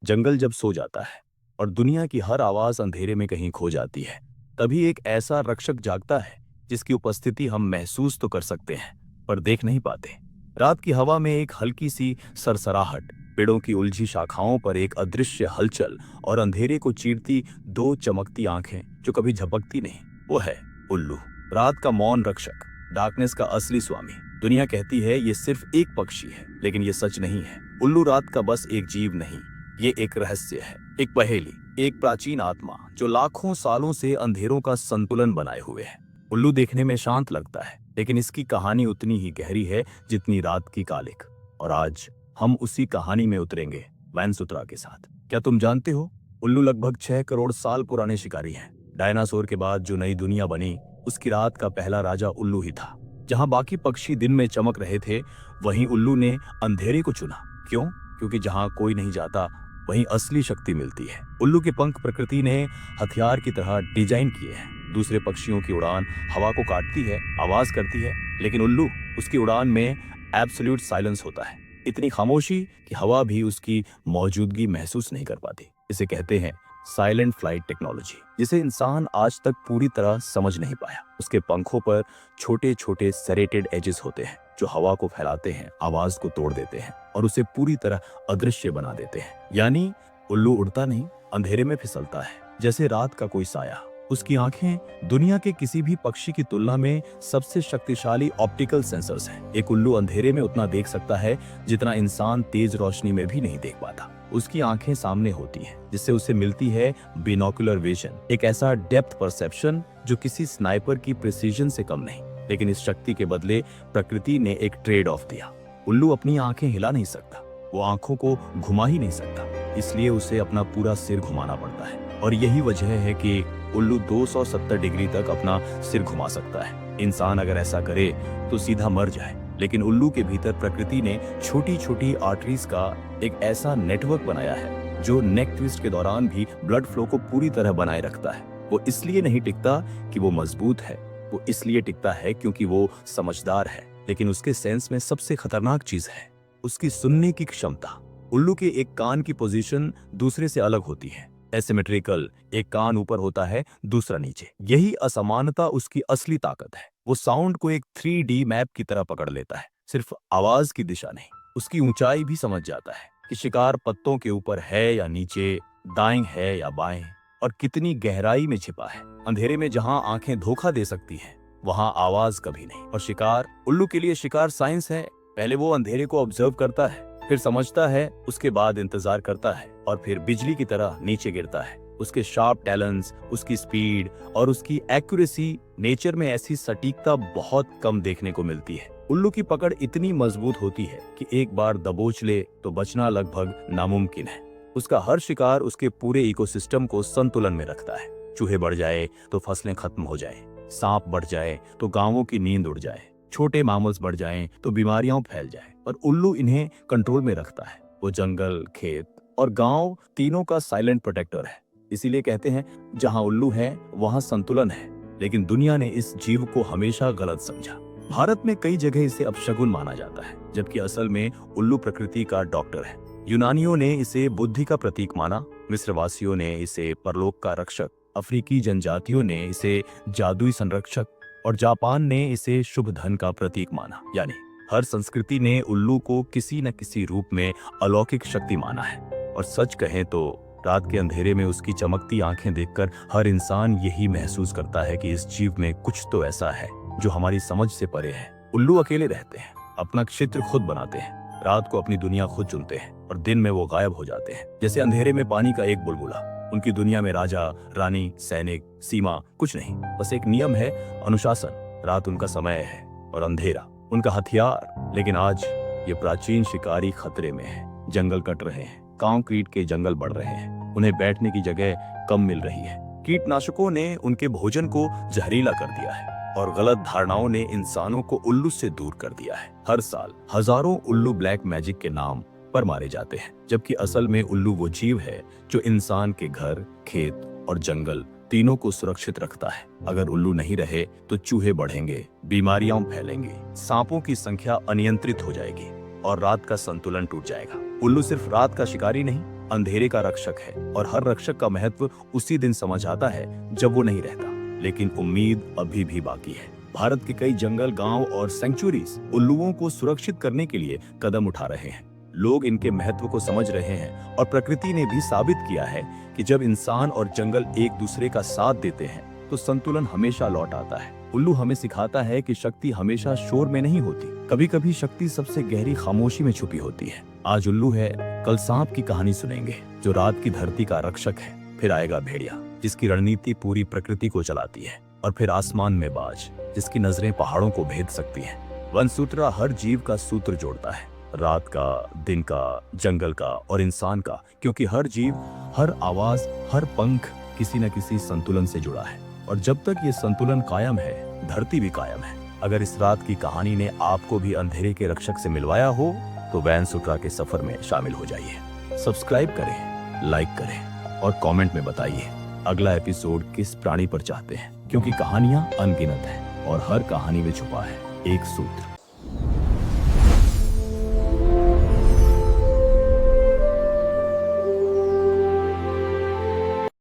जंगल जब सो जाता है और दुनिया की हर आवाज अंधेरे में कहीं खो जाती है, तभी एक ऐसा रक्षक जागता है जिसकी उपस्थिति हम महसूस तो कर सकते हैं पर देख नहीं पाते। रात की हवा में एक हल्की सी सरसराहट, पेड़ों की उलझी शाखाओं पर एक अदृश्य हलचल और अंधेरे को चीरती दो चमकती आंखें जो कभी झपकती नहीं, वो है उल्लू। रात का मौन रक्षक, डार्कनेस का असली स्वामी। दुनिया कहती है ये सिर्फ एक पक्षी है, लेकिन ये सच नहीं है। उल्लू रात का बस एक जीव नहीं, ये एक रहस्य है, एक पहेली, एक प्राचीन आत्मा जो लाखों सालों से अंधेरों का संतुलन बनाए हुए है। उल्लू देखने में शांत लगता है, लेकिन इसकी कहानी उतनी ही गहरी है जितनी रात की कालिक। और आज हम उसी कहानी में उतरेंगे वैनसुत्रा के साथ। क्या तुम जानते हो, उल्लू लगभग 6 करोड़ साल पुराने शिकारी हैं। डायनासोर के बाद जो नई दुनिया बनी, उसकी रात का पहला राजा उल्लू ही था। जहां बाकी पक्षी दिन में चमक रहे थे, वहीं उल्लू ने अंधेरे को चुना। क्यों? क्योंकि जहां कोई नहीं जाता, वहीं असली शक्ति मिलती है। उल्लू के पंख प्रकृति ने हथियार की तरह डिजाइन किए हैं। दूसरे पक्षियों की उड़ान हवा को काटती है, आवाज करती है, लेकिन उल्लू, उसकी उड़ान में एब्सोल्यूट साइलेंस होता है। इतनी खामोशी कि हवा भी उसकी मौजूदगी महसूस नहीं कर पाती। इसे कहते हैं साइलेंट फ्लाइट टेक्नोलॉजी, जिसे इंसान आज तक पूरी तरह समझ नहीं पाया। उसके पंखों पर छोटे छोटे सेरेटेड एजेस होते हैं जो हवा को फैलाते हैं, आवाज को तोड़ देते हैं और उसे पूरी तरह अदृश्य बना देते हैं। यानी उल्लू उड़ता नहीं, अंधेरे में फिसलता है, जैसे रात का कोई साया। उसकी आंखें दुनिया के किसी भी पक्षी की तुलना में सबसे शक्तिशाली ऑप्टिकल सेंसर्स हैं। एक उल्लू अंधेरे में उतना देख सकता है जितना इंसान तेज रोशनी में भी नहीं देख पाता। उसकी आंखें सामने होती हैं, जिससे उसे मिलती है बिनोकुलर विजन, एक ऐसा डेप्थ परसेप्शन जो किसी स्नाइपर की प्रिसीजन से कम नहीं। लेकिन इस शक्ति के बदले प्रकृति ने एक ट्रेड ऑफ दिया। उल्लू अपनी आंखें हिला नहीं सकता, वो आंखों को घुमा ही नहीं सकता, इसलिए उसे अपना पूरा सिर घुमाना पड़ता है। और यही वजह है कि उल्लू 270 डिग्री तक अपना सिर घुमा सकता है। इंसान अगर ऐसा करे तो सीधा मर जाए, लेकिन उल्लू के भीतर प्रकृति ने छोटी छोटी आर्टरीज का एक ऐसा नेटवर्क बनाया है जो नेक ट्विस्ट के दौरान भी ब्लड फ्लो को पूरी तरह बनाए रखता है। वो इसलिए नहीं टिकता कि वो मजबूत है, वो इसलिए टिकता है क्योंकि वो समझदार है। लेकिन उसके सेंस में सबसे खतरनाक चीज है उसकी सुनने की क्षमता। उल्लू के एक कान की पोजीशन दूसरे से अलग होती है, एसिमेट्रिकल। एक कान ऊपर होता है, दूसरा नीचे। यही असमानता उसकी असली ताकत है। वो साउंड को एक 3D मैप की तरह पकड़ लेता है, सिर्फ आवाज की दिशा नहीं। उसकी ऊंचाई भी समझ जाता है कि शिकार पत्तों के ऊपर है या नीचे, दाएं है या बाएं, और कितनी गहराई में छिपा है। अंधेरे में जहां आंखें धोखा दे सकती हैं, वहां आवाज कभी नहीं। और शिकार, उल्लू के लिए शिकार साइंस है। पहले वो अंधेरे को ऑब्जर्व करता है, फिर समझता है, उसके बाद इंतजार करता है, और फिर बिजली की तरह नीचे गिरता है। उसके शार्प टैलेंट्स, उसकी स्पीड और उसकी एक्यूरेसी, नेचर में ऐसी सटीकता बहुत कम देखने को मिलती है। उल्लू की पकड़ इतनी मजबूत होती है कि एक बार दबोच ले तो बचना लगभग नामुमकिन है। उसका हर शिकार उसके पूरे इकोसिस्टम को संतुलन में रखता है। चूहे बढ़ जाए तो फसलें खत्म हो जाए, सांप बढ़ जाए तो गांवों की नींद उड़ जाए, छोटे मैमल्स बढ़ जाएं तो बीमारियां फैल जाएं, और उल्लू इन्हें कंट्रोल में रखता है। वो जंगल, खेत और गांव तीनों का साइलेंट प्रोटेक्टर है। इसीलिए कहते हैं जहां उल्लू है वहां संतुलन है। लेकिन दुनिया ने इस जीव को हमेशा गलत समझा। भारत में कई जगह इसे अपशगुन माना जाता है, जबकि असल में उल्लू प्रकृति का डॉक्टर है। यूनानियों ने इसे बुद्धि का प्रतीक माना, मिस्रवासियों ने इसे परलोक का रक्षक, अफ्रीकी जनजातियों ने इसे जादुई संरक्षक, और जापान ने इसे शुभ धन का प्रतीक माना। यानी हर संस्कृति ने उल्लू को किसी न किसी रूप में अलौकिक शक्ति माना है। और सच कहें तो रात के अंधेरे में उसकी चमकती आंखें देखकर हर इंसान यही महसूस करता है कि इस जीव में कुछ तो ऐसा है जो हमारी समझ से परे है। उल्लू अकेले रहते हैं, अपना क्षेत्र खुद बनाते हैं, रात को अपनी दुनिया खुद चुनते हैं, और दिन में वो गायब हो जाते हैं, जैसे अंधेरे में पानी का एक बुलबुला। उनकी दुनिया में राजा, रानी, सैनिक, सीमा कुछ नहीं, बस एक नियम है, अनुशासन। रात उनका समय है और अंधेरा उनका हथियार। लेकिन आज ये प्राचीन शिकारी खतरे में है। जंगल कट रहे हैं, कंक्रीट के जंगल बढ़ रहे हैं, उन्हें बैठने की जगह कम मिल रही है। कीटनाशकों ने उनके भोजन को जहरीला कर दिया है, और गलत धारणाओं ने इंसानों को उल्लू से दूर कर दिया है। हर साल हजारों उल्लू ब्लैक मैजिक के नाम पर मारे जाते हैं, जबकि असल में उल्लू वो जीव है जो इंसान के घर, खेत और जंगल तीनों को सुरक्षित रखता है। अगर उल्लू नहीं रहे तो चूहे बढ़ेंगे, बीमारियां फैलेंगी, सांपों की संख्या अनियंत्रित हो जाएगी और रात का संतुलन टूट जाएगा। उल्लू सिर्फ रात का शिकारी नहीं, अंधेरे का रक्षक है और हर रक्षक का महत्व उसी दिन समझ आता है जब वो नहीं रहता। लेकिन उम्मीद अभी भी बाकी है। भारत के कई जंगल, गांव और सेंचुरीज उल्लुओं को सुरक्षित करने के लिए कदम उठा रहे हैं। लोग इनके महत्व को समझ रहे हैं और प्रकृति ने भी साबित किया है कि जब इंसान और जंगल एक दूसरे का साथ देते हैं तो संतुलन हमेशा लौट आता है। उल्लू हमें सिखाता है कि शक्ति हमेशा शोर में नहीं होती, कभी कभी शक्ति सबसे गहरी खामोशी में छुपी होती है। आज उल्लू है, कल सांप की कहानी सुनेंगे जो रात की धरती का रक्षक है। फिर आएगा भेड़िया जिसकी रणनीति पूरी प्रकृति को चलाती है, और फिर आसमान में बाज जिसकी नजरें पहाड़ों को भेद सकती हैं। वनसूत्रा हर जीव का सूत्र जोड़ता है, रात का, दिन का, जंगल का और इंसान का, क्योंकि हर जीव, हर आवाज, हर पंख किसी न किसी संतुलन से जुड़ा है। और जब तक ये संतुलन कायम है, धरती भी कायम है। अगर इस रात की कहानी ने आपको भी अंधेरे के रक्षक से मिलवाया हो तो वनसूत्रा के सफर में शामिल हो जाइए। सब्सक्राइब करें, लाइक करें और कमेंट में बताइए अगला एपिसोड किस प्राणी पर चाहते हैं, क्योंकि कहानियां अनगिनत हैं और हर कहानी में छुपा है एक सूत्र।